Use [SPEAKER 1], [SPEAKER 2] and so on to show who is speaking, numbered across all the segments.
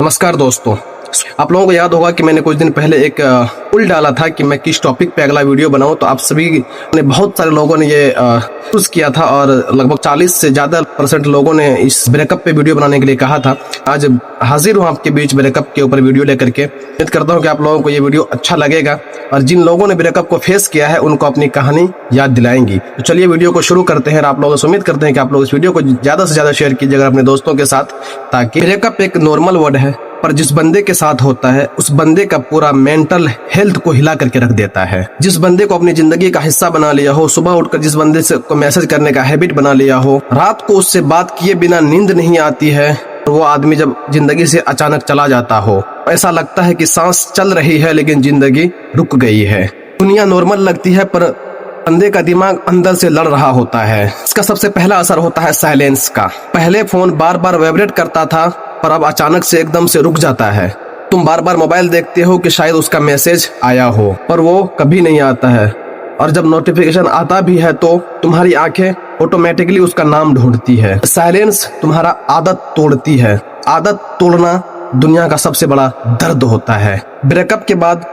[SPEAKER 1] नमस्कार दोस्तों, आप लोगों को याद होगा कि मैंने कुछ दिन पहले एक पोल डाला था कि मैं किस टॉपिक पे अगला वीडियो बनाऊं। तो आप सभी ने, बहुत सारे लोगों ने ये चूज किया था और लगभग 40 से ज़्यादा % लोगों ने इस ब्रेकअप पे वीडियो बनाने के लिए कहा था। आज हाजिर हूँ आपके बीच ब्रेकअप के ऊपर वीडियो लेकर के। उम्मीद करता हूँ कि आप लोगों को ये वीडियो अच्छा लगेगा और जिन लोगों ने ब्रेकअप को फेस किया है उनको अपनी कहानी याद दिलाएंगी। तो चलिए वीडियो को शुरू करते हैं। आप लोगों से उम्मीद करते हैं कि आप लोग इस वीडियो को ज़्यादा से ज़्यादा शेयर कीजिएगा अपने दोस्तों के साथ, ताकि ब्रेकअप एक नॉर्मल वर्ड है पर जिस बंदे के साथ होता है उस बंदे का पूरा मेंटल हेल्थ को हिला करके रख देता है। जिस बंदे को अपनी जिंदगी का हिस्सा बना लिया हो, सुबह उठकर जिस बंदे से को मैसेज करने का हैबिट बना लिया हो, रात को उससे बात किए बिना नींद नहीं आती है, वो आदमी जब जिंदगी से अचानक चला जाता हो, ऐसा लगता है कि सांस चल रही है लेकिन जिंदगी रुक गई है। दुनिया नॉर्मल लगती है पर बंदे का दिमाग अंदर से लड़ रहा होता है। इसका सबसे पहला असर होता है साइलेंस का। पहले फोन बार बार वाइब्रेट करता था पर अब अचानक से एकदम से रुक जाता है। तुम बार बार मोबाइल देखते हो कि शायद उसका मैसेज आया हो, पर वो कभी नहीं आता है। और जब नोटिफिकेशन आता भी है तो तुम्हारी आंखें ऑटोमेटिकली उसका नाम ढूंढती है। साइलेंस तुम्हारा आदत तोड़ती है। आदत तोड़ना दुनिया का सबसे बड़ा दर्द होता है। ब्रेकअप के बाद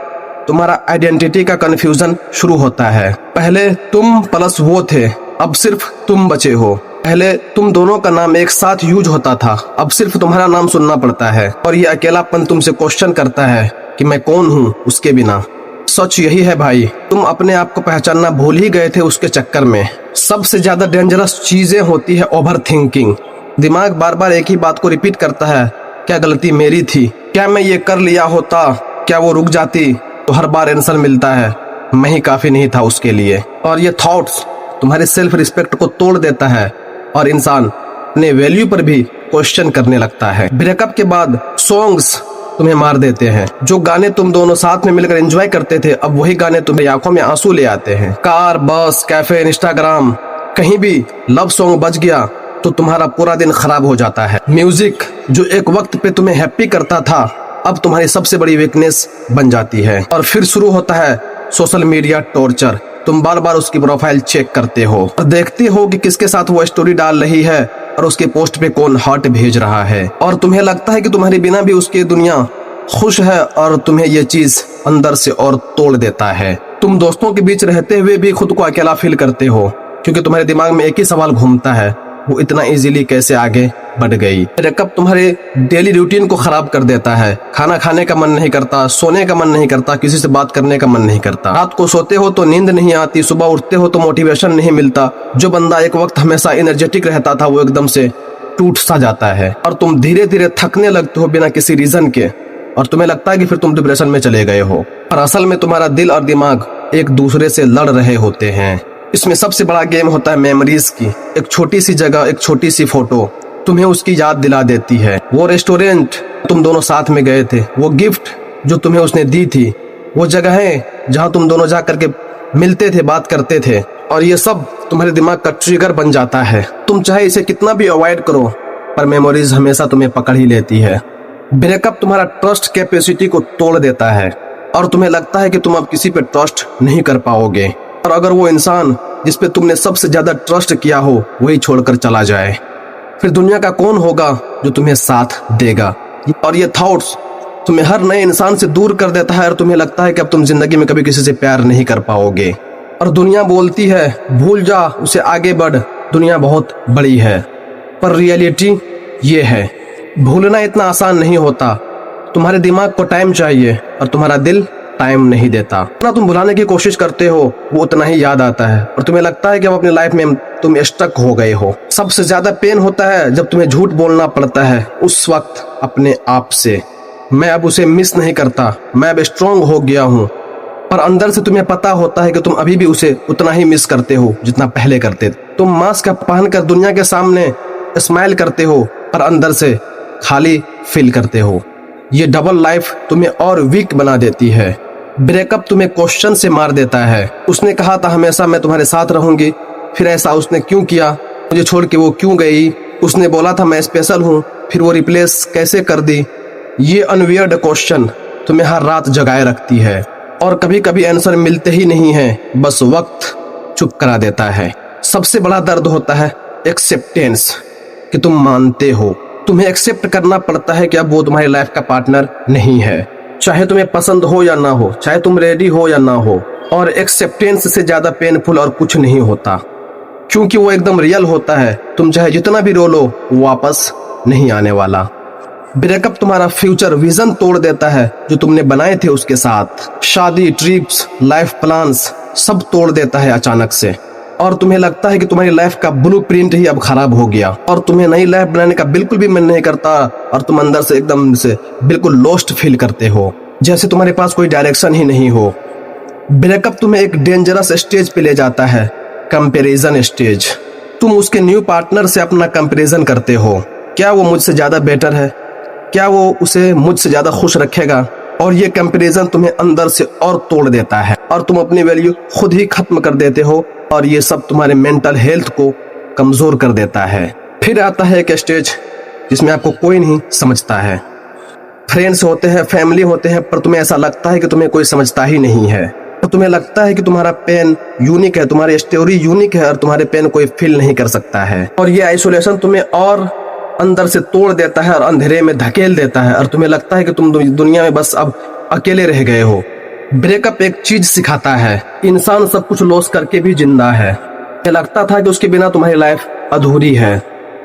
[SPEAKER 1] तुम्हारा आइडेंटिटी का कंफ्यूजन शुरू होता है। पहले तुम प्लस वो थे, अब सिर्फ तुम बचे हो। पहले तुम दोनों का नाम एक साथ यूज होता था, अब सिर्फ तुम्हारा नाम सुनना पड़ता है। और ये अकेलापन तुमसे क्वेश्चन करता है कि मैं कौन हूँ उसके बिना। सच यही है भाई, तुम अपने आप को पहचानना भूल ही गए थे उसके चक्कर में। सबसे ज्यादा डेंजरस चीजें होती है ओवर थिंकिंग। दिमाग बार बार एक ही बात को रिपीट करता है, क्या गलती मेरी थी, क्या मैं ये कर लिया होता, क्या वो रुक जाती। तो हर बार आंसर मिलता है, मैं ही काफी नहीं था उसके लिए। और ये थॉट्स तुम्हारे सेल्फ रिस्पेक्ट को तोड़ देता है और इंसान अपने वैल्यू पर भी क्वेश्चन करने लगता है। ब्रेकअप के बाद सॉन्ग्स तुम्हें मार देते हैं। जो गाने तुम दोनों साथ में मिलकर एंजॉय करते थे, अब वही गाने तुम्हारी आंखों में आंसू ले आते हैं। कार, बस, कैफे, इंस्टाग्राम, कहीं भी लव सॉन्ग बज गया तो तुम्हारा पूरा दिन खराब हो जाता है। म्यूजिक जो एक वक्त पे तुम्हें हैप्पी करता था, अब तुम्हारी सबसे बड़ी वीकनेस बन जाती है। और फिर शुरू होता है सोशल मीडिया टॉर्चर। तुम बार बार उसकी प्रोफाइल चेक करते हो और देखते हो कि किसके साथ वो स्टोरी डाल रही है और उसके पोस्ट पे कौन हार्ट भेज रहा है। और तुम्हें लगता है कि तुम्हारे बिना भी उसकी दुनिया खुश है और तुम्हें ये चीज अंदर से और तोड़ देता है। तुम दोस्तों के बीच रहते हुए भी खुद को अकेला फील करते हो, क्योंकि तुम्हारे दिमाग में एक ही सवाल घूमता है, वो इतना इजीली कैसे आगे बढ़ गई। ब्रेकअप तुम्हारे डेली रूटीन को खराब कर देता है। खाना खाने का मन नहीं करता, सोने का मन नहीं करता, किसी से बात करने का मन नहीं करता। रात को सोते हो तो नींद नहीं आती, सुबह उठते हो तो मोटिवेशन नहीं मिलता। जो बंदा एक वक्त हमेशा एनर्जेटिक रहता था वो एकदम से टूट सा जाता है और तुम धीरे धीरे थकने लगते हो बिना किसी रीजन के, और तुम्हें लगता है कि फिर तुम डिप्रेशन में चले गए हो। पर असल में तुम्हारा दिल और दिमाग एक दूसरे से लड़ रहे होते हैं। इसमें सबसे बड़ा गेम होता है मेमोरीज की। एक छोटी सी जगह, एक छोटी सी फोटो तुम्हें उसकी याद दिला देती है। वो रेस्टोरेंट तुम दोनों साथ में गए थे, वो गिफ्ट जो तुम्हें उसने दी थी, वो जगहें जहां तुम दोनों जा करके मिलते थे, बात करते थे, और ये सब तुम्हारे दिमाग का ट्रिगर बन जाता है। तुम चाहे इसे कितना भी अवॉइड करो पर मेमोरीज हमेशा तुम्हें पकड़ ही लेती है। ब्रेकअप तुम्हारा ट्रस्ट कैपेसिटी को तोड़ देता है और तुम्हें लगता है कि तुम अब किसी पे ट्रस्ट नहीं कर पाओगे। और अगर वो इंसान जिस पे तुमने सबसे ज्यादा ट्रस्ट किया हो वही छोड़कर चला जाए, फिर दुनिया का कौन होगा जो तुम्हें साथ देगा। और ये थॉट्स तुम्हें हर नए इंसान से दूर कर देता है और तुम्हें लगता है कि अब तुम जिंदगी में कभी किसी से प्यार नहीं कर पाओगे। और दुनिया बोलती है भूल जा, उसे आगे बढ़, दुनिया बहुत बड़ी है। पर रियलिटी ये है, भूलना इतना आसान नहीं होता। तुम्हारे दिमाग को टाइम चाहिए और तुम्हारा दिल टाइम नहीं देता। जितना तुम भुलाने की कोशिश करते हो वो उतना ही याद आता है और तुम्हें लगता है कि अब अपनी लाइफ में तुम स्टक हो गए हो। सबसे ज्यादा पेन होता है जब तुम्हें झूठ बोलना पड़ता है उस वक्त अपने आप से, मैं अब उसे मिस नहीं करता, मैं अब स्ट्रांग हो गया हूँ। पर अंदर से तुम्हें पता होता है कि तुम अभी भी उसे उतना ही मिस करते हो जितना पहले करते। तुम मास्क पहनकर दुनिया के सामने स्माइल करते हो पर अंदर से खाली फील करते हो। ये डबल लाइफ तुम्हें और वीक बना देती है। ब्रेकअप तुम्हें क्वेश्चन से मार देता है। उसने कहा था हमेशा मैं तुम्हारे साथ रहूंगी, फिर ऐसा उसने क्यों किया, मुझे छोड़ के वो क्यों गई। उसने बोला था मैं स्पेशल हूँ, फिर वो रिप्लेस कैसे कर दी। ये अनवियर्ड क्वेश्चन तुम्हें हर रात जगाए रखती है और कभी कभी आंसर मिलते ही नहीं है, बस वक्त चुप करा देता है। सबसे बड़ा दर्द होता है एक्सेप्टेंस, कि तुम मानते हो तुम्हें एक्सेप्ट करना पड़ता है कि अब वो तुम्हारी लाइफ का पार्टनर नहीं है, चाहे तुम्हें पसंद हो या ना हो, चाहे तुम रेडी हो या ना हो। और एक्सेप्टेंस से ज्यादा पेनफुल और कुछ नहीं होता, क्योंकि वो एकदम रियल होता है। तुम चाहे जितना भी रो लो, वो वापस नहीं आने वाला। ब्रेकअप तुम्हारा फ्यूचर विजन तोड़ देता है जो तुमने बनाए थे उसके साथ। शादी, ट्रिप्स, लाइफ प्लान्स सब तोड़ देता है अचानक से, और तुम्हें लगता है कि तुम्हारी लाइफ का ब्लूप्रिंट ही अब खराब हो गया और तुम्हें नई लाइफ बनाने का बिल्कुल भी मन नहीं करता, और तुम अंदर से एकदम से बिल्कुल लॉस्ट फील करते हो, जैसे तुम्हारे पास कोई डायरेक्शन ही नहीं हो। ब्रेकअप तुम्हें एक डेंजरस स्टेज पे ले जाता है, कंपैरिजन स्टेज। तुम उसके न्यू पार्टनर से अपना कंपैरिजन करते हो, क्या वो मुझसे ज्यादा बेटर है, क्या वो उसे मुझसे ज्यादा खुश रखेगा। और ये कंपैरिजन तुम्हें अंदर से और तोड़ देता है और तुम अपनी वैल्यू खुद ही खत्म कर देते हो, और ये सब तुम्हारे मेंटल हेल्थ को कमजोर कर देता है। फिर आता है एक स्टेज जिसमें आपको कोई नहीं समझता है। फ्रेंड्स होते हैं, फैमिली होते हैं, पर तुम्हें ऐसा लगता है कि तुम्हें कोई समझता ही नहीं है। तो तुम्हें लगता है कि तुम्हारा पेन यूनिक है, तुम्हारी स्टोरी यूनिक है, और तुम्हारे पेन कोई फील नहीं कर सकता है। और ये आइसोलेशन तुम्हें और अंदर से तोड़ देता है और अंधेरे में धकेल देता है, और तुम्हें लगता है कि तुम दुनिया में बस अब अकेले रह गए हो। ब्रेकअप एक चीज सिखाता है, इंसान सब कुछ लॉस करके भी जिंदा है। लगता था कि उसके बिना तुम्हारी लाइफ अधूरी है,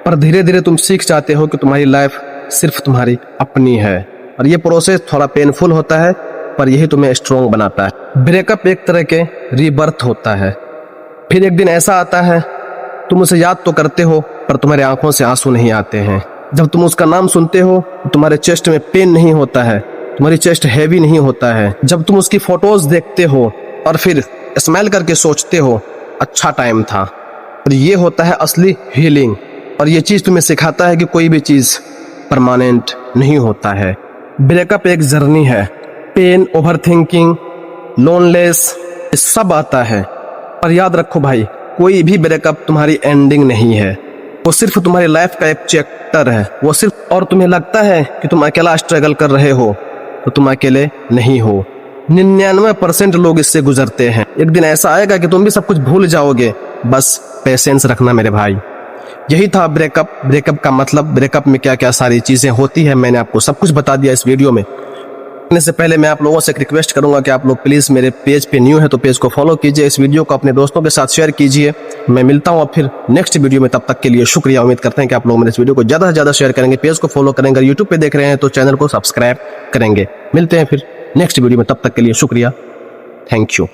[SPEAKER 1] पर धीरे धीरे तुम सीख जाते हो कि तुम्हारी लाइफ सिर्फ तुम्हारी अपनी है। और ये प्रोसेस थोड़ा पेनफुल होता है, पर यही तुम्हें स्ट्रॉन्ग बनाता है। ब्रेकअप एक तरह के रीबर्थ होता है। फिर एक दिन ऐसा आता है, तुम उसे याद तो करते हो, पर तुम्हारे आंखों से आंसू नहीं आते हैं। जब तुम उसका नाम सुनते हो, तुम्हारे चेस्ट में पेन नहीं होता है, तुम्हारी चेस्ट हैवी नहीं होता है। जब तुम उसकी फोटोज देखते हो और फिर स्माइल करके सोचते हो, अच्छा टाइम था। और ये होता है असली हीलिंग। और ये चीज तुम्हें सिखाता है कि कोई भी चीज परमानेंट नहीं होता है। ब्रेकअप एक जर्नी है, पेन, ओवरथिंकिंग, लोनलेस, सब आता है। पर याद रखो भाई, कोई भी ब्रेकअप तुम्हारी एंडिंग नहीं है, वो सिर्फ तुम्हारी लाइफ का एक चैप्टर है। वो सिर्फ, और तुम्हें लगता है कि तुम अकेला स्ट्रगल कर रहे हो, तो तुम अकेले नहीं हो। 99% लोग इससे गुजरते हैं। एक दिन ऐसा आएगा कि तुम भी सब कुछ भूल जाओगे, बस पेशेंस रखना मेरे भाई। यही था ब्रेकअप का मतलब, ब्रेकअप में क्या क्या सारी चीजें होती है, मैंने आपको सब कुछ बता दिया इस वीडियो में। से पहले मैं आप लोगों से एक रिक्वेस्ट करूंगा कि आप लोग प्लीज मेरे पेज पे न्यू है तो पेज को फॉलो कीजिए, इस वीडियो को अपने दोस्तों के साथ शेयर कीजिए। मैं मिलता हूं अब फिर नेक्स्ट वीडियो में, तब तक के लिए शुक्रिया। उम्मीद करते हैं कि आप लोग मेरे इस वीडियो को ज्यादा से ज्यादा शेयर करेंगे, पेज को फॉलो करेंगे, अगर यूट्यूब पे देख रहे हैं तो चैनल को सब्सक्राइब करेंगे। मिलते हैं फिर नेक्स्ट वीडियो में, तब तक के लिए शुक्रिया, थैंक यू।